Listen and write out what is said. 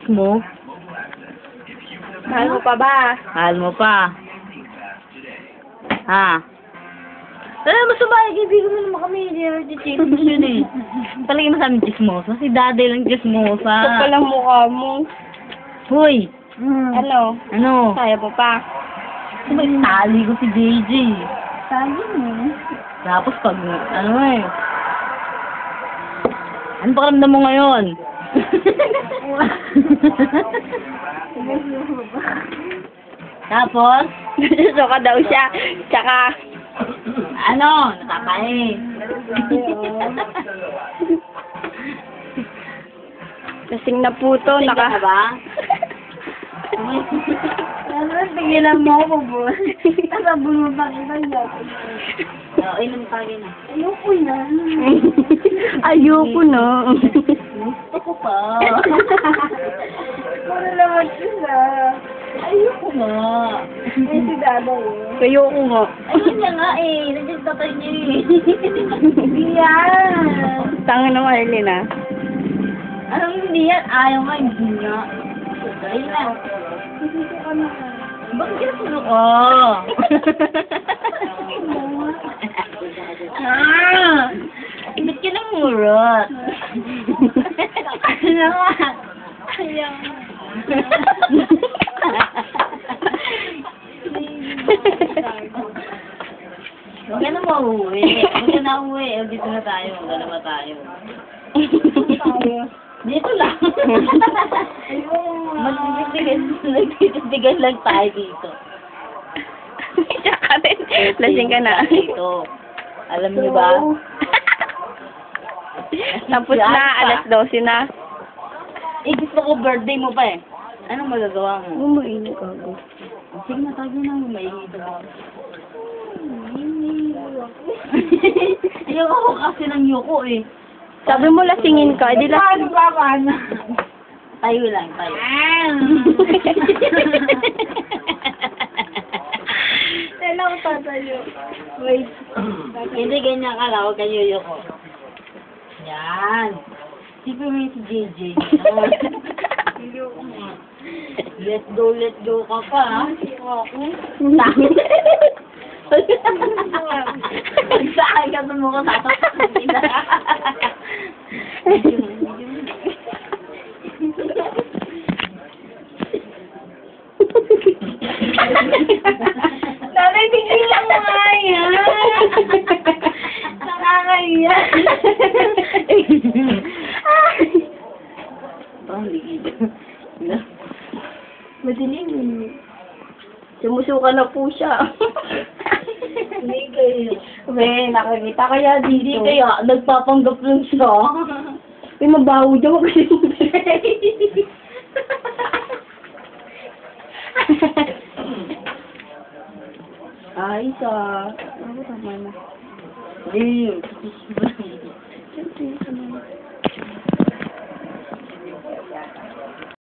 mo? Mahal mo pa ba? Mahal mo pa. Ha? Masama, kaibigan mo naman kami. Hindi naman chichismosa yun eh. Palagi mo sa amin chismosa. Si daddy lang chismosa. Ito palang mukha mo. Hoy! Ano? Ano? Kaya mo pa? Sabay, tali ko si JJ. Tali mo. Tapos pag, ano eh. Ano pakiramdam mo ngayon? Tapos, Nasusuka daw siya. Tsaka, ano? Natatae. kasing na puto. Tingnan ka ba? Ano, tigilan mo ako, bo. Kasabon mo pa kita niya. Oo, inom tayo na. Ayoko na. Ayoko na. Gusto ko pa. Para naman sila. Ayoko nga. Ay, si Dada eh. Ayoko nga. Ayun niya nga eh. Nandiyan tatay niya eh. Yan. Tanga na Marlene ah. Anong hindi yan? Ayaw nga, hindi nga. Ayun na. Bakit kinasulo ko? Ba't ka namurot? Ano nga? Ayaw. Huwag ka na mauwi. Huwag ka na uwi. Dito na tayo. Dalawa tayo. Dito lang. Magbibigay lang tayo dito. Tsaka rin. Lasing ka na. Dito. Alam niyo ba? Tapos na, alas 12 na. Eh, gusto ko birthday mo pa eh. Anong magagawa mo? Umuin ka ako. Sige na, tayo na. Maingit ako. Ayoko ko kasi ng yuko eh. Sabi mo lasingin ka, di lasing. Paano? Tayo lang, tayo. Kailan ko tatayo? Wait. Hindi ganyan ka lang, huwag kayo yuko. Yan. Sipin mo yung si JJ. Let's go ka pa, ha? Saan ka sumuko sa akin? Nanay, tigilan mo nga yan. Nakakaya. Parang ligid. Madilim. Sumusuka na po siya. Hindi kayo. May nakakita kaya Hindi dito. kaya. Nagpapanggap lang siya. May mabaho dyan kasi. Ay, sa... Ano tama na? Hindi.